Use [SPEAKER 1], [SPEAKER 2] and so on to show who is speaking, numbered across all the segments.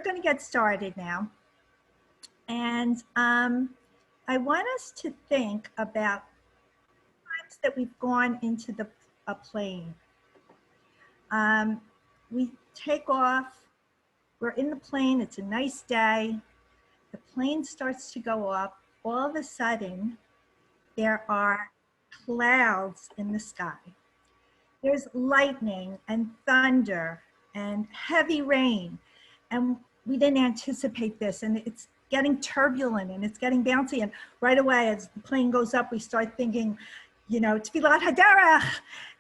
[SPEAKER 1] Going to get started now. And I want us to think about times that we've gone into a plane. We take off, we're in the plane, it's a nice day, the plane starts to go up, all of a sudden there are clouds in the sky. There's lightning and thunder and heavy rain, and we didn't anticipate this, and it's getting turbulent and it's getting bouncy, and right away as the plane goes up we start thinking, you know, Tfilat Haderech,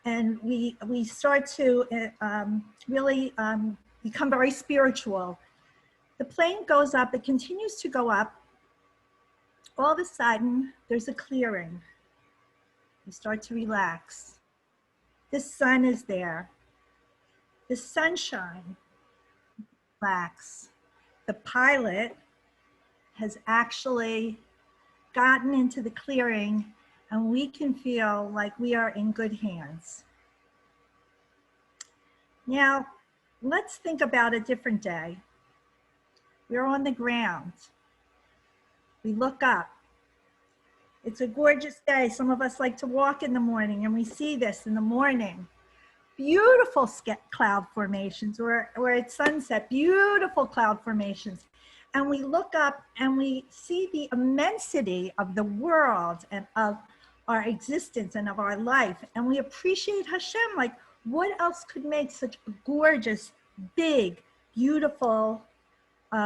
[SPEAKER 1] and we start to really become very spiritual. The plane goes up, it continues to go up. All of a sudden there's a clearing. You start to relax. The sun is there. The sunshine. Relax. The pilot has actually gotten into the clearing, and we can feel like we are in good hands. Now, let's think about a different day. We're on the ground. We look up. It's a gorgeous day. Some of us like to walk in the morning, and we see this in the morning. Beautiful cloud formations, or at sunset, beautiful cloud formations. And we look up and we see the immensity of the world and of our existence and of our life. And we appreciate Hashem, like what else could make such a gorgeous, big, beautiful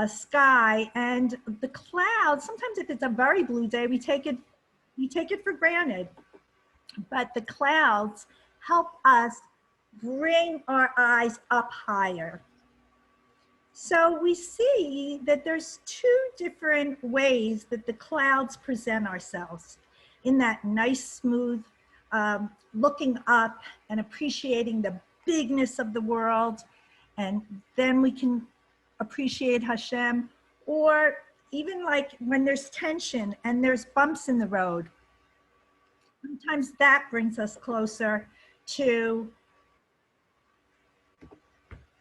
[SPEAKER 1] sky. And the clouds, sometimes if it's a very blue day, we take it for granted. But the clouds help us bring our eyes up higher. So we see that there's two different ways that the clouds present ourselves in that nice, smooth, looking up and appreciating the bigness of the world. And then we can appreciate Hashem, or even like when there's tension and there's bumps in the road. Sometimes that brings us closer to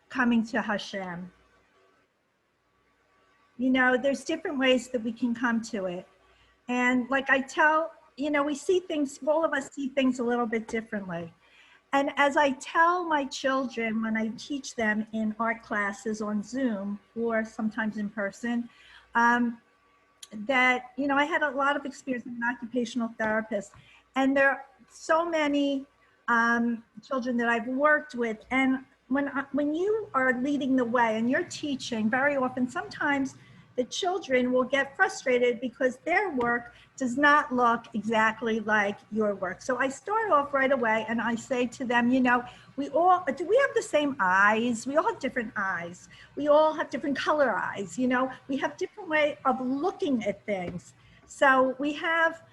[SPEAKER 1] coming to Hashem. You know, there's different ways that we can come to it. And like I tell, you know, we see things, all of us see things a little bit differently. And as I tell my children when I teach them in art classes on Zoom or sometimes in person, that, you know, I had a lot of experience as an occupational therapist, and there are so many children that I've worked with. And when you are leading the way and you're teaching, very often, sometimes the children will get frustrated because their work does not look exactly like your work. So I start off right away and I say to them, you know, do we have the same eyes? We all have different eyes. We all have different color eyes, you know, we have different way of looking at things. So we have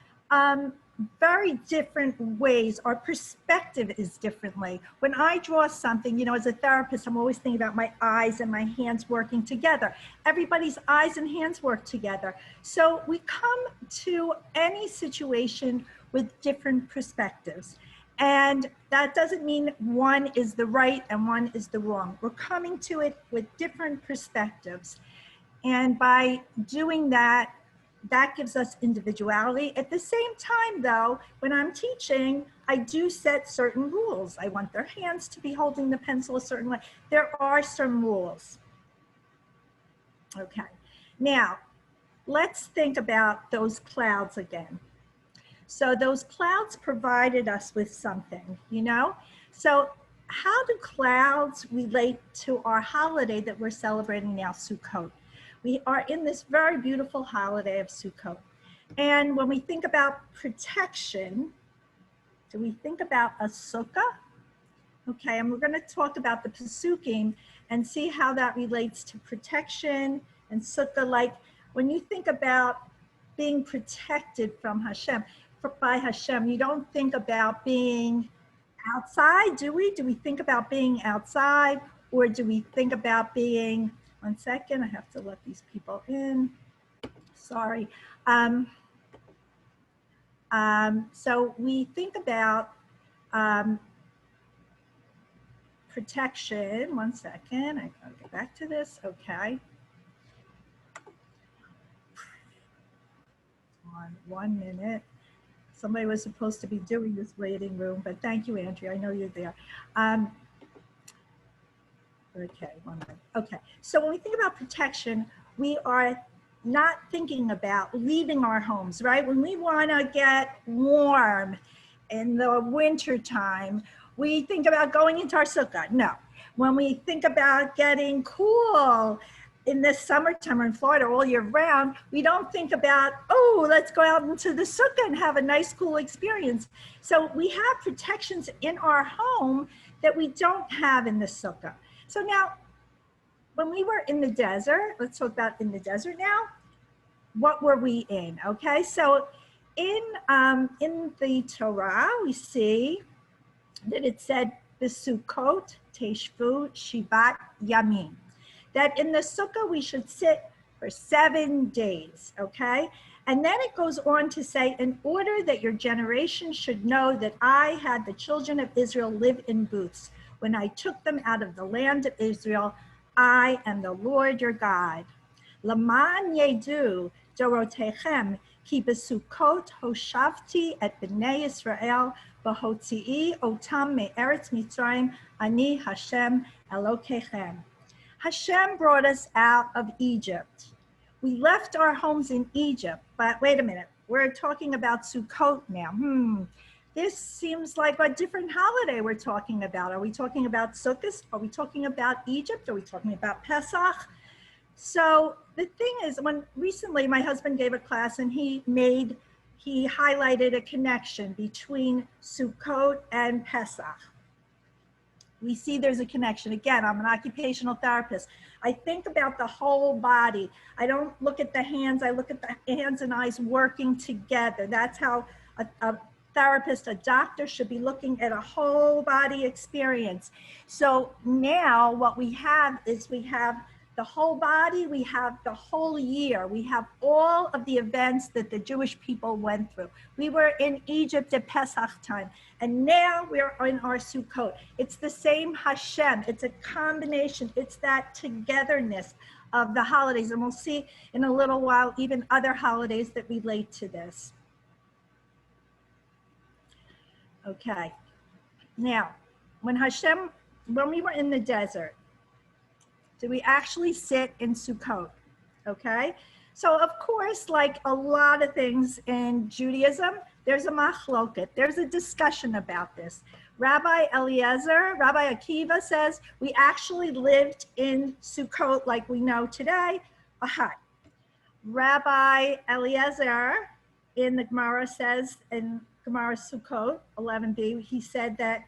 [SPEAKER 1] very different ways. Our perspective is differently. When I draw something, you know, as a therapist, I'm always thinking about my eyes and my hands working together. Everybody's eyes and hands work together. So we come to any situation with different perspectives. And that doesn't mean one is the right and one is the wrong. We're coming to it with different perspectives. And by doing that, that gives us individuality. At the same time, though, when I'm teaching, I do set certain rules. I want their hands to be holding the pencil a certain way. There are some rules. Okay, now let's think about those clouds again. So those clouds provided us with something, you know? So how do clouds relate to our holiday that we're celebrating now, Sukkot? We are in this very beautiful holiday of Sukkot. And when we think about protection, do we think about a sukkah? Okay, and we're going to talk about the Pesukim and see how that relates to protection and sukkah. Like when you think about being protected from Hashem, by Hashem, you don't think about being outside, do we? Do we think about being outside, or do we think about being, one second, I have to let these people in, sorry. So we think about protection, one second, I gotta get back to this, okay. on 1 minute. Somebody was supposed to be doing this waiting room, but thank you, Andrea. I know you're there. Okay, 1 minute. Okay, so when we think about protection, we are not thinking about leaving our homes, right? When we want to get warm in the winter time, we think about going into our sukkah. No. When we think about getting cool in the summertime in Florida all year round, we don't think about, oh, let's go out into the sukkah and have a nice, cool experience. So we have protections in our home that we don't have in the sukkah. So now, when we were in the desert, let's talk about in the desert now. What were we in? Okay, so in the Torah, we see that it said the Sukkot Teshvu Shivat Yamim. That in the sukkah we should sit for 7 days. Okay, and then it goes on to say, in order that your generation should know that I had the children of Israel live in booths. When I took them out of the land of Israel, I am the Lord your God. Laman yedu dorotechem ki besukot hoshavti et bnei Yisrael b'hotzi'i otam me'eretz Mitzrayim ani Hashem Elokechem. Hashem brought us out of Egypt. We left our homes in Egypt, but wait a minute, we're talking about Sukkot now. This seems like a different holiday we're talking about. Are we talking about Sukkot? Are we talking about Egypt? Are we talking about Pesach? So the thing is, when recently my husband gave a class and he highlighted a connection between Sukkot and Pesach. We see there's a connection. Again, I'm an occupational therapist. I think about the whole body. I don't look at the hands. I look at the hands and eyes working together. That's how a therapist, a doctor should be looking at a whole body experience. So now what we have is we have the whole body, we have the whole year, we have all of the events that the Jewish people went through. We were in Egypt at Pesach time, and now we're in our Sukkot. It's the same Hashem, it's a combination, it's that togetherness of the holidays. And we'll see in a little while even other holidays that relate to this. Okay, now, when we were in the desert, did we actually sit in Sukkot? Okay, so of course, like a lot of things in Judaism, there's a machloket, there's a discussion about this. Rabbi Akiva says, we actually lived in Sukkot like we know today, a hut. Rabbi Eliezer in the Gemara says, in Gemara Sukkot 11b, he said that,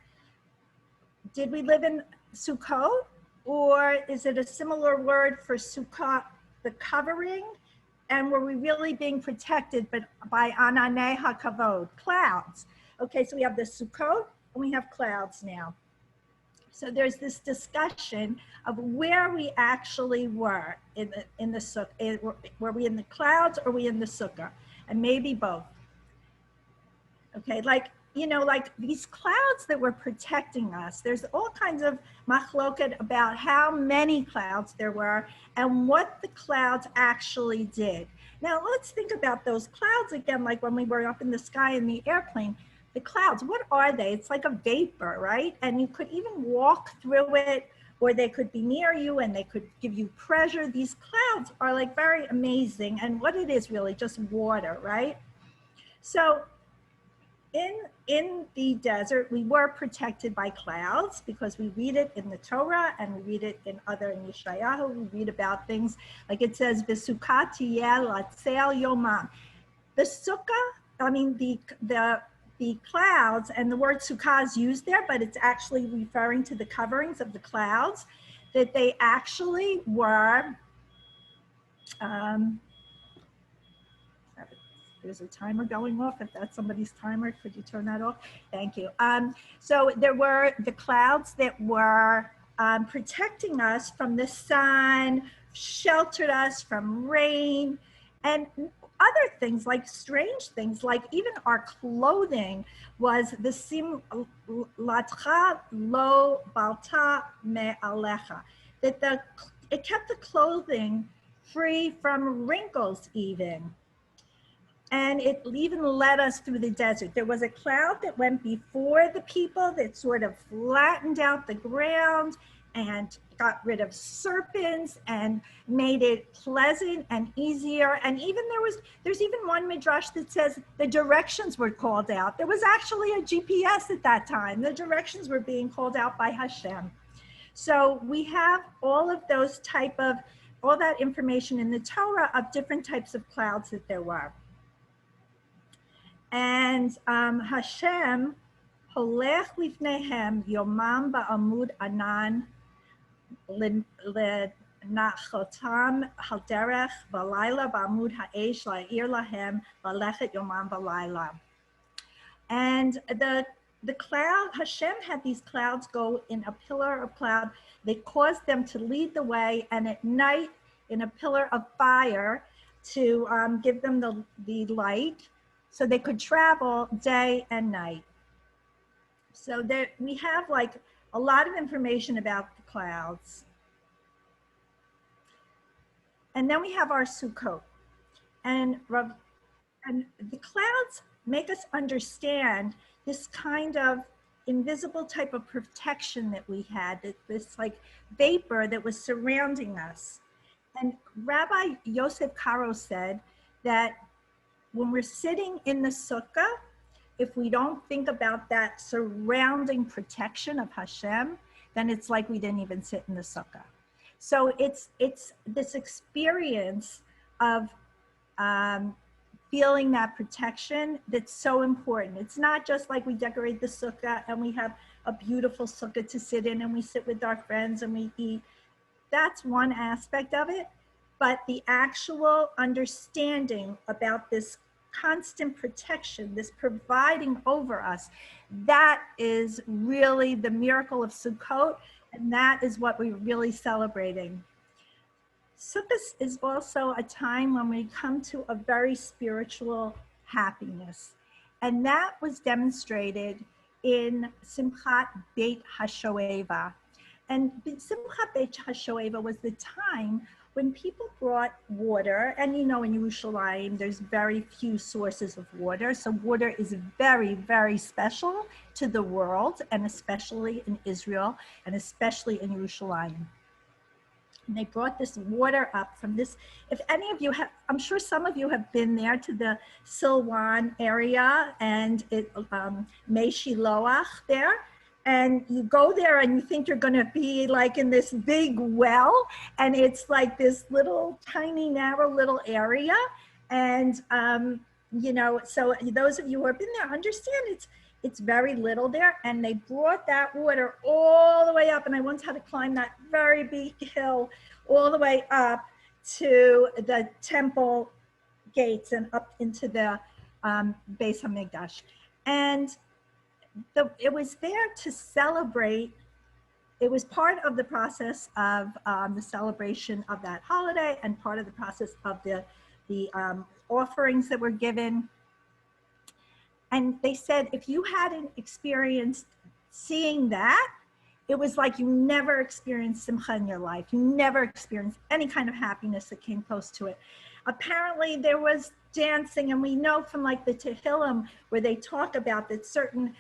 [SPEAKER 1] did we live in Sukkot? Or is it a similar word for sukkah, the covering? And were we really being protected by ananei hakavod, clouds? Okay, so we have the Sukkot and we have clouds now. So there's this discussion of where we actually were in the sukkah. Were we in the clouds or were we in the sukkah? And maybe both. Okay, like these clouds that were protecting us, there's all kinds of machloket about how many clouds there were and what the clouds actually did. Now let's think about those clouds again, like when we were up in the sky in the airplane. The clouds, what are they? It's like a vapor, right? And you could even walk through it, or they could be near you and they could give you pressure. These clouds are like very amazing. And what it is really, just water, right? So in the desert, we were protected by clouds because we read it in the Torah and we read it in Yeshayahu. We read about things like it says, "V'sukkah tiyeh latzel yomam." The sukkah, I mean the clouds, and the word sukkah is used there, but it's actually referring to the coverings of the clouds, that they actually were. There's a timer going off. If that's somebody's timer, could you turn that off? Thank you. So there were the clouds that were protecting us from the sun, sheltered us from rain, and other things, like strange things, like even our clothing was the sim latcha lo balta me alecha, that it kept the clothing free from wrinkles even. And it even led us through the desert. There was a cloud that went before the people that sort of flattened out the ground and got rid of serpents and made it pleasant and easier. And even there's even one midrash that says the directions were called out. There was actually a GPS at that time. The directions were being called out by Hashem. So we have all of those all that information in the Torah of different types of clouds that there were. And Hashem, holech lifnehem yomam ba'amud anan lenachotam halderech balayla ba'amud ha'esh la'ir lahem lalechet yomam balayla. And the cloud, Hashem had these clouds go in a pillar of cloud. They caused them to lead the way, and at night in a pillar of fire to give them the light, so they could travel day and night. So there we have like a lot of information about the clouds. And then we have our Sukkot. And the clouds make us understand this kind of invisible type of protection that we had, this like vapor that was surrounding us. And Rabbi Yosef Karo said that when we're sitting in the sukkah, if we don't think about that surrounding protection of Hashem, then it's like we didn't even sit in the sukkah. So it's this experience of feeling that protection that's so important. It's not just like we decorate the sukkah and we have a beautiful sukkah to sit in and we sit with our friends and we eat. That's one aspect of it. But the actual understanding about this constant protection, this providing over us, that is really the miracle of Sukkot, and that is what we're really celebrating. Sukkot is also a time when we come to a very spiritual happiness, and that was demonstrated in Simchat Beit HaShoeva. And Simchat Beit HaShoeva was the time when people brought water, and you know in Yerushalayim there's very few sources of water, so water is very, very special to the world, and especially in Israel, and especially in Yerushalayim. And they brought this water up from this, if any of you have, I'm sure some of you have been there to the Silwan area, and Mei Shiloach there. And you go there and you think you're going to be like in this big well, and it's like this little tiny narrow little area. And you know, so those of you who have been there understand it's very little there. And they brought that water all the way up, and I once had to climb that very big hill all the way up to the temple gates and up into the Beis HaMikdash. And it was there to celebrate. It was part of the process of the celebration of that holiday, and part of the process of the offerings that were given. And they said if you hadn't experienced seeing that, it was like you never experienced simcha in your life. You never experienced any kind of happiness that came close to it. Apparently there was dancing, and we know from like the Tehillim where they talk about that certain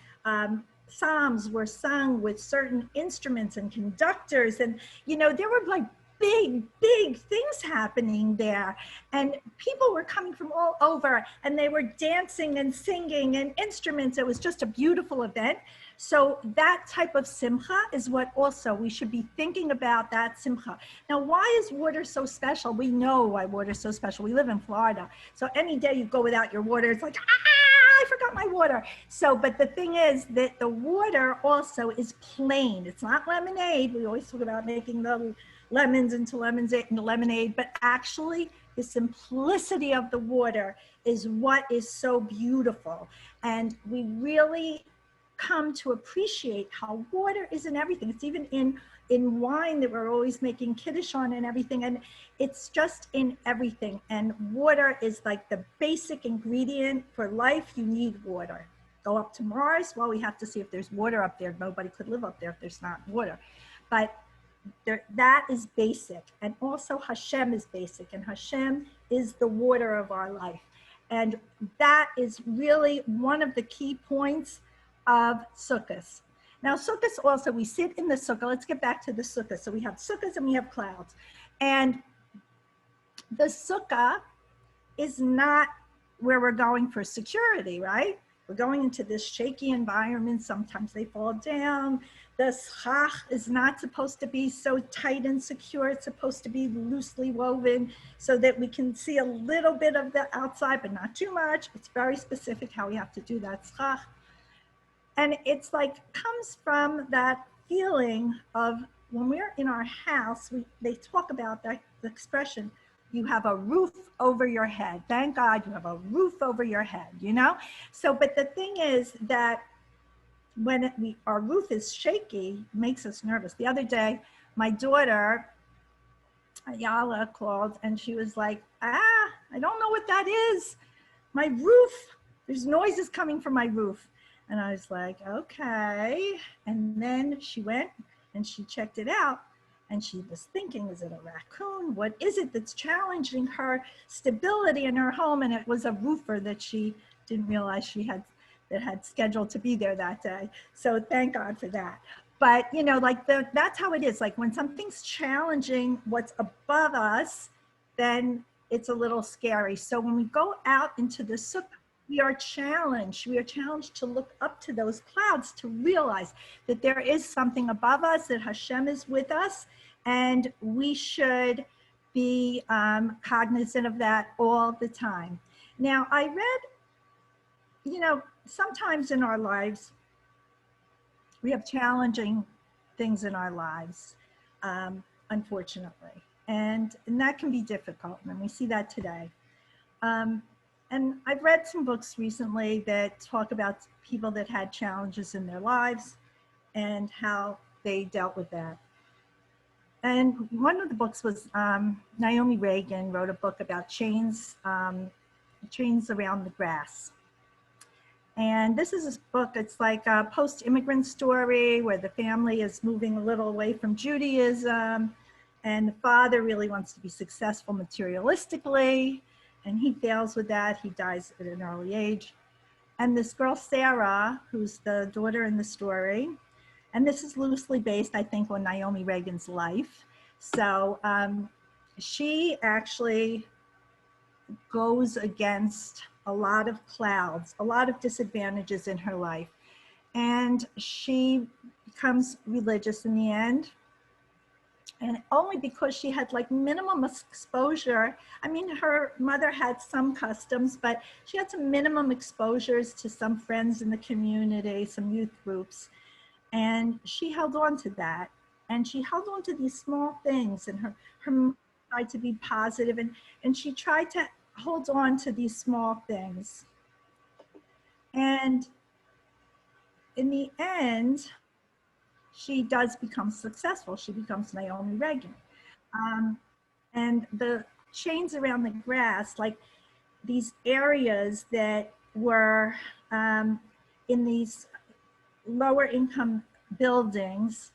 [SPEAKER 1] psalms were sung with certain instruments and conductors, and you know there were like big things happening there, and people were coming from all over, and they were dancing and singing and instruments. It was just a beautiful event. So that type of simcha is what also we should be thinking about, that simcha. Now, why is water so special? We know why water is so special. We live in Florida, so any day you go without your water, it's like, I forgot my water. So, but the thing is that the water also is plain. It's not lemonade. We always talk about making the lemons into lemonade, but actually the simplicity of the water is what is so beautiful. And we really come to appreciate how water is in everything. It's even in wine that we're always making kiddush on and everything, and it's just in everything. And water is like the basic ingredient for life. You need water. Go up to Mars, well, we have to see if there's water up there. Nobody could live up there if there's not water. But that is basic. And also Hashem is basic, and Hashem is the water of our life. And that is really one of the key points of sukkahs. Now, sukkahs also, we sit in the sukkah. Let's get back to the sukkah. So we have sukkahs and we have clouds. And the sukkah is not where we're going for security, right? We're going into this shaky environment. Sometimes they fall down. The schach is not supposed to be so tight and secure. It's supposed to be loosely woven so that we can see a little bit of the outside, but not too much. It's very specific how we have to do that schach. And it's like, comes from that feeling of when we're in our house, they talk about that, the expression, you have a roof over your head. Thank God you have a roof over your head, you know? So, but the thing is that when our roof is shaky, it makes us nervous. The other day, my daughter, Ayala, called and she was like, I don't know what that is. My roof, there's noises coming from my roof. And I was like, okay. And then she went and she checked it out. And she was thinking, is it a raccoon? What is it that's challenging her stability in her home? And it was a roofer that she didn't realize that had scheduled to be there that day. So thank God for that. But you know, like that's how it is. Like when something's challenging what's above us, then it's a little scary. So when we go out into the sukkah, we are challenged. We are challenged to look up to those clouds to realize that there is something above us, that Hashem is with us, and we should be cognizant of that all the time. Now, I read, you know, sometimes in our lives, we have challenging things in our lives, unfortunately, and that can be difficult, and we see that today. And I've read some books recently that talk about people that had challenges in their lives and how they dealt with that. And one of the books was Naomi Reagan wrote a book about chains around the grass. And this is a book, it's like a post-immigrant story where the family is moving a little away from Judaism, and the father really wants to be successful materialistically, and he fails with that. He dies at an early age. And this girl, Sarah, who's the daughter in the story, and this is loosely based, I think, on Naomi Reagan's life. So she actually goes against a lot of clouds, a lot of disadvantages in her life. And she becomes religious in the end. And only because she had like minimum exposure. I mean, her mother had some customs, but she had some minimum exposures to some friends in the community, some youth groups. And she held on to that. And she held on to these small things, and her tried to be positive, and she tried to hold on to these small things. And in the end, she does become successful. She becomes Naomi Reagan. And the chains around the grass, like these areas that were in these lower income buildings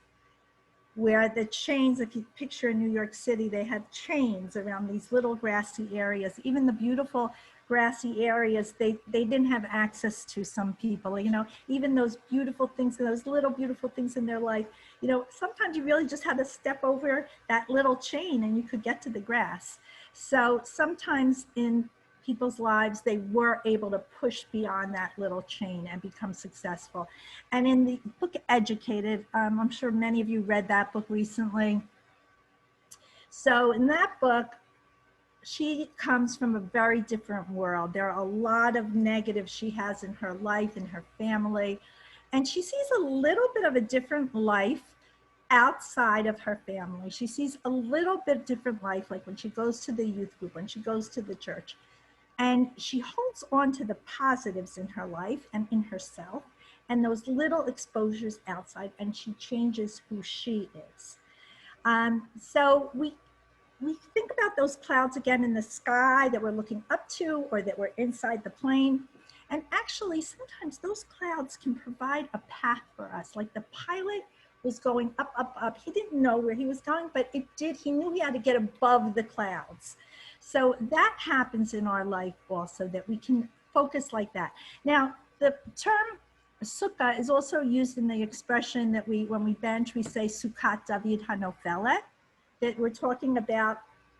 [SPEAKER 1] where the chains, if you picture in New York City, they have chains around these little grassy areas. Even the beautiful grassy areas, they didn't have access to, some people, you know, even those beautiful things and those little beautiful things in their life, you know, sometimes you really just had to step over that little chain and you could get to the grass. So sometimes in people's lives, they were able to push beyond that little chain and become successful. And in the book Educated, I'm sure many of you read that book recently. So in that book, she comes from a very different world. There are a lot of negatives she has in her life, in her family, and she sees a little bit of a different life outside of her family. She sees a little bit different life, like when she goes to the youth group, when she goes to the church. And she holds on to the positives in her life and in herself and those little exposures outside, and she changes who she is. So we think about those clouds again in the sky that we're looking up to or that we're inside the plane. And actually, sometimes those clouds can provide a path for us. Like the pilot was going up. He didn't know where he was going, but he knew he had to get above the clouds. So that happens in our life also, that we can focus like that. Now, the term sukkah is also used in the expression that when we bench, we say Sukkat David Hanofelet, that we're talking about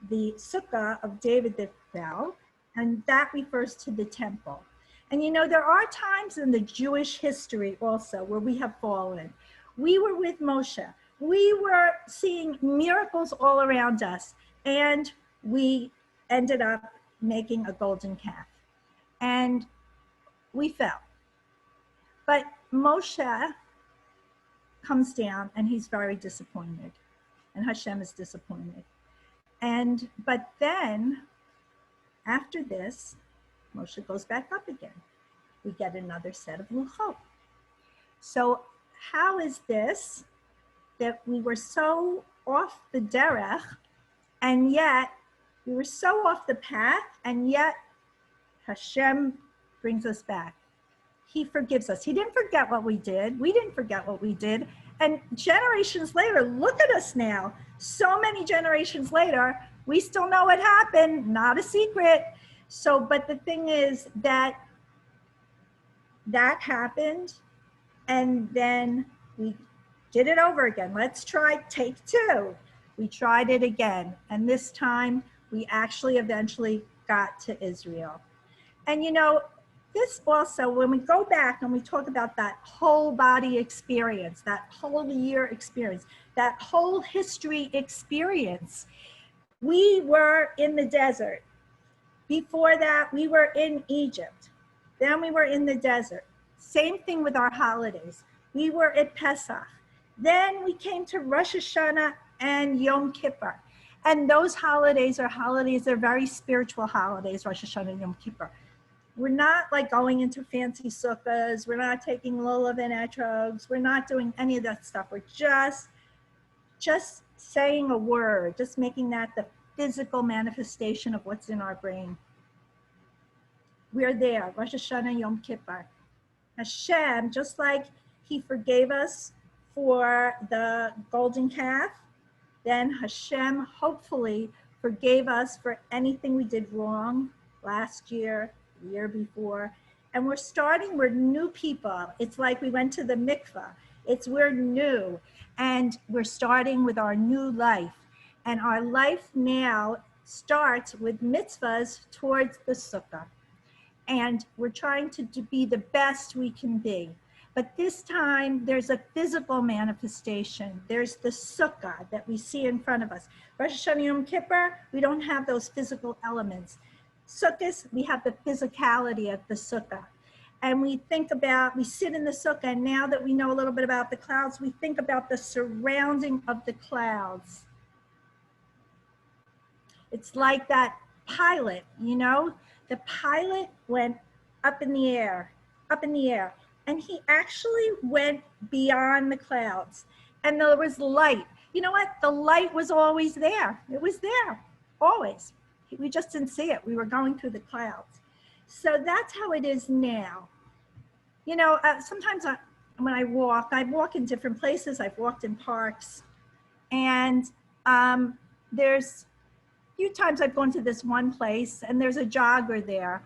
[SPEAKER 1] the sukkah of David that fell, and that refers to the temple. And you know, there are times in the Jewish history also where we have fallen. We were with Moshe. We were seeing miracles all around us, and we ended up making a golden calf. And we fell. But Moshe comes down and he's very disappointed. And Hashem is disappointed. But then, after this, Moshe goes back up again. We get another set of luchot. So how is this that we were so off the derech, and yet we were so off the path, and yet Hashem brings us back? He forgives us. He didn't forget what we did. We didn't forget what we did. And generations later, look at us now. So many generations later, we still know what happened, not a secret. So, but the thing is that happened, and then we did it over again. Let's try take two. We tried it again. And this time we actually eventually got to Israel. And you know, this also, when we go back and we talk about that whole body experience, that whole year experience, that whole history experience, we were in the desert. Before that, we were in Egypt. Then we were in the desert. Same thing with our holidays. We were at Pesach. Then we came to Rosh Hashanah and Yom Kippur. And those holidays are very spiritual holidays, Rosh Hashanah and Yom Kippur. We're not like going into fancy sukkahs. We're not taking lulav and etrogs. We're not doing any of that stuff. We're just saying a word, just making that the physical manifestation of what's in our brain. We're there, Rosh Hashanah, Yom Kippur. Hashem, just like he forgave us for the golden calf, then Hashem hopefully forgave us for anything we did wrong last year, the year before. And we're new people. It's like we went to the mikvah. We're new, and we're starting with our new life. And our life now starts with mitzvahs towards the sukkah. And we're trying to be the best we can be. But this time, there's a physical manifestation. There's the sukkah that we see in front of us. Rosh Hashanah Yom Kippur, we don't have those physical elements. Sukkahs, we have the physicality of the sukkah. And we sit in the sukkah, and now that we know a little bit about the clouds, we think about the surrounding of the clouds. It's like that pilot, you know? The pilot went up in the air, and he actually went beyond the clouds, and there was light. You know what? The light was always there. It was there, always. We just didn't see it. We were going through the clouds. So that's how it is now. You know, sometimes when I walk in different places. I've walked in parks, and there's a few times I've gone to this one place, and there's a jogger there.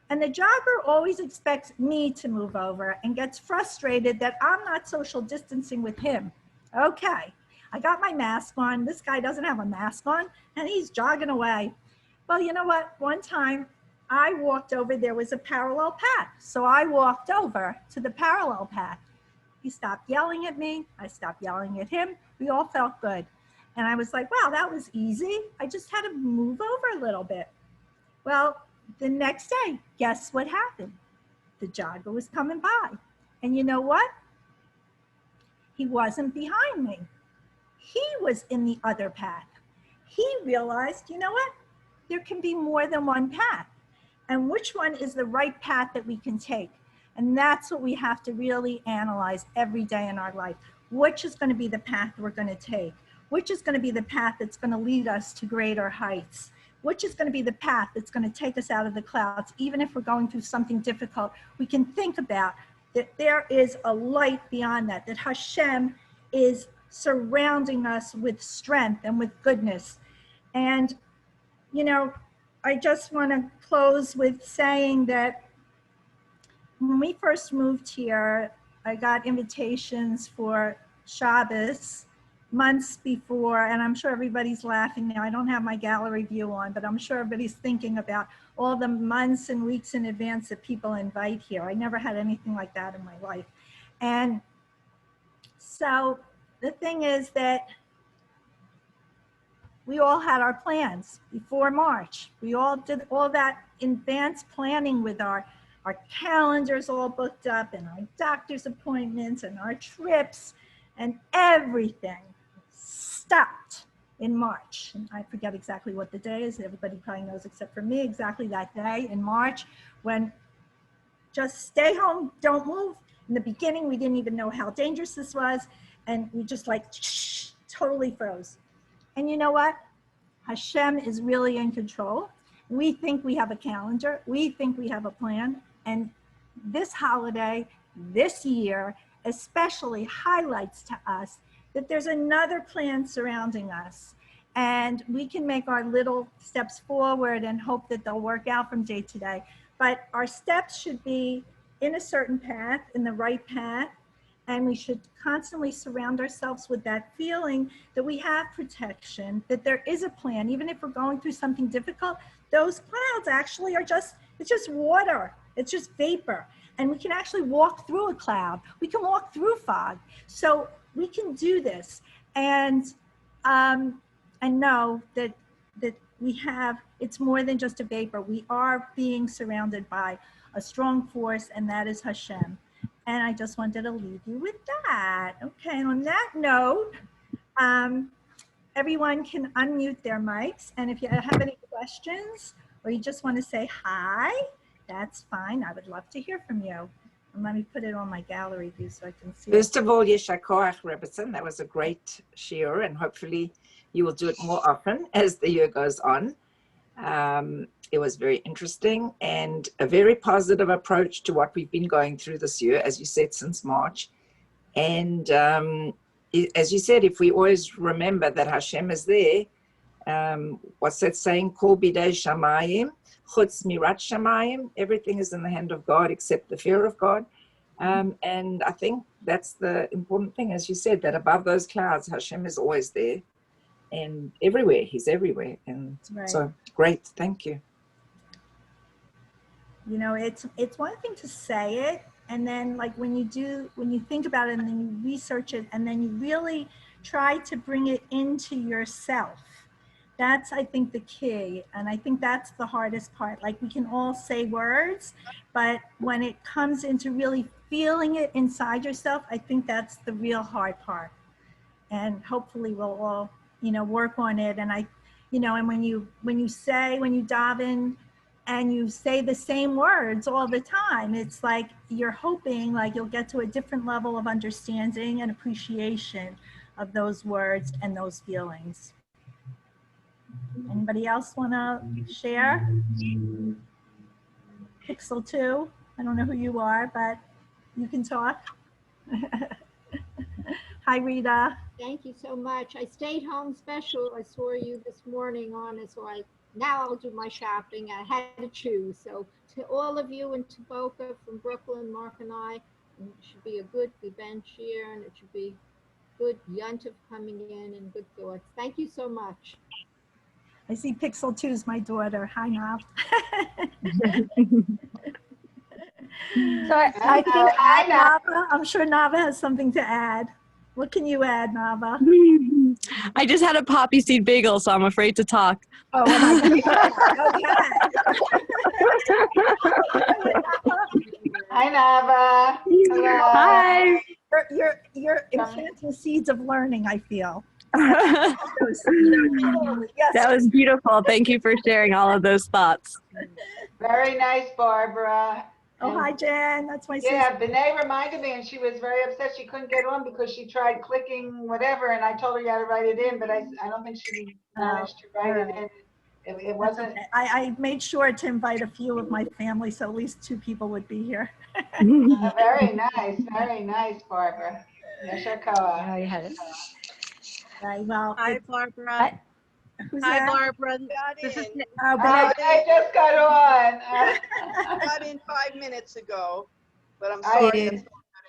[SPEAKER 1] And the jogger always expects me to move over and gets frustrated that I'm not social distancing with him. Okay, I got my mask on. This guy doesn't have a mask on, and he's jogging away. Well, you know what? One time I walked over, there was a parallel path. So I walked over to the parallel path. He stopped yelling at me. I stopped yelling at him. We all felt good. And I was like, wow, that was easy. I just had to move over a little bit. Well, the next day, guess what happened? The jogger was coming by. And you know what? He wasn't behind me. He was in the other path. He realized, you know what? There can be more than one path. And which one is the right path that we can take? And that's what we have to really analyze every day in our life. Which is going to be the path we're going to take? Which is going to be the path that's going to lead us to greater heights? Which is going to be the path that's going to take us out of the clouds? Even if we're going through something difficult, we can think about that there is a light beyond that Hashem is surrounding us with strength and with goodness. And, you know, I just want to close with saying that when we first moved here, I got invitations for Shabbos months before, and I'm sure everybody's laughing now. I don't have my gallery view on, but I'm sure everybody's thinking about all the months and weeks in advance that people invite here. I never had anything like that in my life. And so the thing is that we all had our plans before March. We all did all that advanced planning with our calendars all booked up and our doctor's appointments and our trips, and everything stopped in March. And I forget exactly what the day is. Everybody probably knows except for me exactly that day in March when just stay home, don't move. In the beginning, we didn't even know how dangerous this was. And we just like totally froze. And you know what? Hashem is really in control. We think we have a calendar. We think we have a plan. And this holiday, this year, especially highlights to us that there's another plan surrounding us. And we can make our little steps forward and hope that they'll work out from day to day. But our steps should be in a certain path, in the right path. And we should constantly surround ourselves with that feeling that we have protection, that there is a plan. Even if we're going through something difficult, those clouds actually are just, it's just water. It's just vapor. And we can actually walk through a cloud. We can walk through fog. So we can do this. And know that we have, it's more than just a vapor. We are being surrounded by a strong force, and that is Hashem. And I just wanted to leave you with that. Okay, and on that note, everyone can unmute their mics. And if you have any questions or you just want to say hi, that's fine. I would love to hear from you. And let me put it on my gallery view so I can see.
[SPEAKER 2] First of all, Yasgur, Rebbetzin, that was a great shiur, and hopefully you will do it more often as the year goes on. It was very interesting and a very positive approach to what we've been going through this year, as you said, since March. And as you said, if we always remember that Hashem is there, what's that saying? Kol bidei shamayim, chutz mirat shamayim. Everything is in the hand of God except the fear of God. And I think that's the important thing, as you said, that above those clouds, Hashem is always there and everywhere. He's everywhere. And right. So great. Thank you.
[SPEAKER 1] You know, it's one thing to say it, and then like when you think about it and then you research it and then you really try to bring it into yourself. That's, I think, the key. And I think that's the hardest part. Like, we can all say words, but when it comes into really feeling it inside yourself, I think that's the real hard part. And hopefully we'll all, you know, work on it. And and when you daven and you say the same words all the time, it's like you're hoping like you'll get to a different level of understanding and appreciation of those words and those feelings. Anybody else want to share? Pixel 2, I don't know who you are, but you can talk. Hi, Rita.
[SPEAKER 3] Thank you so much. I stayed home special. I saw you this morning on it, so now I'll do my shopping. I had to choose. So to all of you and to Boca from Brooklyn, Mark and I, it should be a good event here, and it should be good yontif coming in and good thoughts. Thank you so much.
[SPEAKER 1] I see Pixel 2 is my daughter. Hi, Nav. So I think Nava, I'm sure Nava has something to add. What can you add, Nava?
[SPEAKER 4] I just had a poppy seed bagel, so I'm afraid to talk.
[SPEAKER 1] Oh, my God. Okay.
[SPEAKER 5] Hi, Nava. Hello.
[SPEAKER 4] Hi.
[SPEAKER 1] You're implanting seeds of learning, I feel.
[SPEAKER 4] Yes. That was beautiful. Thank you for sharing all of those thoughts.
[SPEAKER 5] Very nice, Barbara.
[SPEAKER 1] Oh, hi, Jen. That's my sister.
[SPEAKER 5] Yeah, Benet reminded me, and she was very upset she couldn't get on because she tried clicking whatever, and I told her you had to write it in, but I don't think she managed to write it in. It wasn't.
[SPEAKER 1] Okay. I made sure to invite a few of my family, so at least 2 people would be here.
[SPEAKER 5] Very nice, Barbara. Yasgur.
[SPEAKER 6] Oh, you had it.
[SPEAKER 1] Right, well,
[SPEAKER 7] Hi, Barbara.
[SPEAKER 1] Who's
[SPEAKER 6] Hi,
[SPEAKER 1] that?
[SPEAKER 6] Barbara.
[SPEAKER 7] Got
[SPEAKER 6] This is
[SPEAKER 7] in.
[SPEAKER 1] Oh,
[SPEAKER 5] Oh,
[SPEAKER 1] B'nai.
[SPEAKER 5] I just got on.
[SPEAKER 7] Got in 5 minutes ago, but I'm
[SPEAKER 5] I
[SPEAKER 7] sorry.
[SPEAKER 5] did.
[SPEAKER 7] It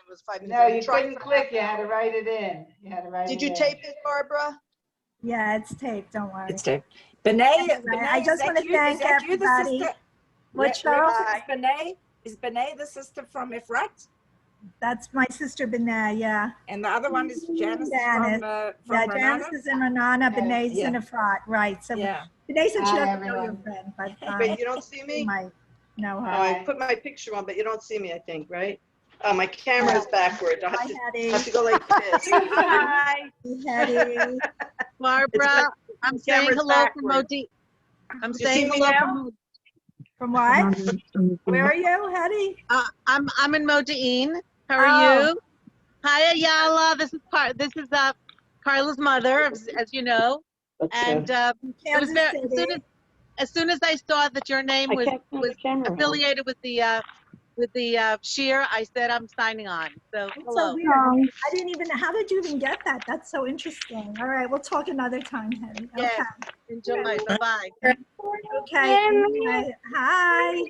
[SPEAKER 7] was 5 minutes.
[SPEAKER 5] No,
[SPEAKER 7] ago.
[SPEAKER 5] you
[SPEAKER 7] Tried
[SPEAKER 5] couldn't
[SPEAKER 7] for
[SPEAKER 5] click.
[SPEAKER 7] half
[SPEAKER 5] You
[SPEAKER 7] an
[SPEAKER 5] had to
[SPEAKER 7] hour.
[SPEAKER 5] write it in. You had to write
[SPEAKER 7] Did
[SPEAKER 5] it
[SPEAKER 7] you
[SPEAKER 5] in.
[SPEAKER 7] tape it, Barbara?
[SPEAKER 1] Yeah, it's taped. Don't worry.
[SPEAKER 2] It's taped. Benay,
[SPEAKER 1] Anyway, I
[SPEAKER 2] Benay,
[SPEAKER 1] just want to
[SPEAKER 2] is
[SPEAKER 1] thank
[SPEAKER 2] that you, the
[SPEAKER 1] everybody.
[SPEAKER 2] sister?
[SPEAKER 1] What show?
[SPEAKER 2] Rebecca, is Benay the sister from Efrat?
[SPEAKER 1] That's my sister B'nai, yeah.
[SPEAKER 2] And the other one is Janice
[SPEAKER 1] Janice.
[SPEAKER 2] from
[SPEAKER 1] Yeah,
[SPEAKER 2] Renata?
[SPEAKER 1] Janice is in Renana,
[SPEAKER 5] Yeah.
[SPEAKER 1] B'nai's in
[SPEAKER 2] Yeah.
[SPEAKER 1] Efrat, right. So
[SPEAKER 2] Yeah.
[SPEAKER 1] B'nai said she
[SPEAKER 5] Hi,
[SPEAKER 1] doesn't know your
[SPEAKER 5] everyone.
[SPEAKER 1] friend, but
[SPEAKER 7] Wait, you don't see
[SPEAKER 1] you
[SPEAKER 7] me?
[SPEAKER 1] might know
[SPEAKER 7] Oh,
[SPEAKER 1] her.
[SPEAKER 7] I put my picture on, but you don't see me, I think, right? Oh, my camera is backwards. I
[SPEAKER 1] Hi,
[SPEAKER 7] have to go like this.
[SPEAKER 6] Hi,
[SPEAKER 1] Hetty.
[SPEAKER 6] Barbara. I'm saying
[SPEAKER 7] camera's
[SPEAKER 6] hello from
[SPEAKER 7] backwards.
[SPEAKER 6] Modi. I'm
[SPEAKER 7] You see
[SPEAKER 6] saying
[SPEAKER 7] me
[SPEAKER 6] hello
[SPEAKER 7] now?
[SPEAKER 1] From what? Where are you, Hetty?
[SPEAKER 6] I'm in Modi'in. How are
[SPEAKER 1] Oh.
[SPEAKER 6] you? Hi, Ayala. This is Carla's mother, as you know. And it was
[SPEAKER 1] Kansas
[SPEAKER 6] very,
[SPEAKER 1] City.
[SPEAKER 6] as soon as I saw that your name was affiliated with the Sheer, I said I'm signing on. So
[SPEAKER 1] That's so
[SPEAKER 6] hello.
[SPEAKER 1] weird. I didn't even, how did you even get that? That's so interesting. All right, we'll talk another time, Hetty. Okay.
[SPEAKER 6] Yes. Enjoy. Bye-bye.
[SPEAKER 1] Okay. Anyway, hi.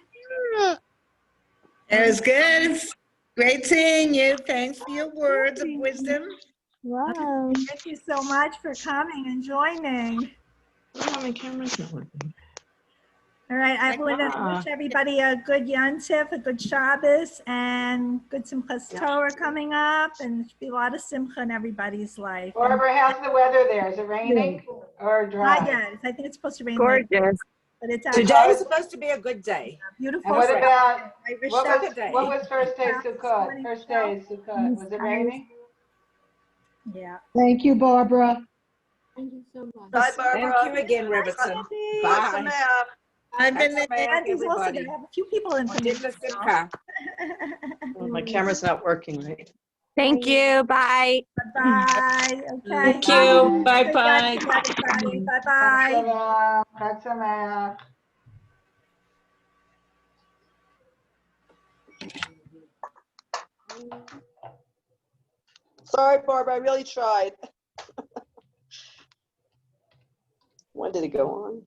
[SPEAKER 8] It was good. It's great seeing you. Thanks for your words of wisdom.
[SPEAKER 4] Wow.
[SPEAKER 1] Thank you so much for coming and joining.
[SPEAKER 7] Oh, my camera's not working.
[SPEAKER 1] All right, I want to wish everybody a good Yantif, a good Shabbos, and good Simchas Torah coming up, and there should be a lot of simcha in everybody's life. And
[SPEAKER 5] Barbara, how's the weather there? Is it raining or dry?
[SPEAKER 1] not yet. I think it's supposed to rain later,
[SPEAKER 4] Gorgeous.
[SPEAKER 1] but it's actually
[SPEAKER 2] Today is supposed to be a good day.
[SPEAKER 1] beautiful.
[SPEAKER 5] And what
[SPEAKER 1] Saturday.
[SPEAKER 5] about,
[SPEAKER 1] I wish
[SPEAKER 5] what
[SPEAKER 1] that
[SPEAKER 5] was, what was first day Sukkot? First day Sukkot, was it raining?
[SPEAKER 1] Yeah.
[SPEAKER 3] Thank you, Barbara. Thank you so much.
[SPEAKER 7] Bye,
[SPEAKER 2] Thank
[SPEAKER 7] Barbara.
[SPEAKER 2] you again, Rebetson.
[SPEAKER 7] Chag
[SPEAKER 2] Bye.
[SPEAKER 7] Sameach.
[SPEAKER 8] I've been
[SPEAKER 2] Chag Sameach,
[SPEAKER 1] And he's also
[SPEAKER 2] everybody.
[SPEAKER 1] going to have a few people in from
[SPEAKER 2] Modim l'simcha.
[SPEAKER 7] Oh, my camera's not working right.
[SPEAKER 4] Thank you. Bye.
[SPEAKER 1] Bye-bye. Okay.
[SPEAKER 5] Thank you.
[SPEAKER 1] Bye-bye. Everybody. Bye-bye.
[SPEAKER 5] Chag Sameach.
[SPEAKER 7] Sorry, Barbara, I really tried. When did it go on?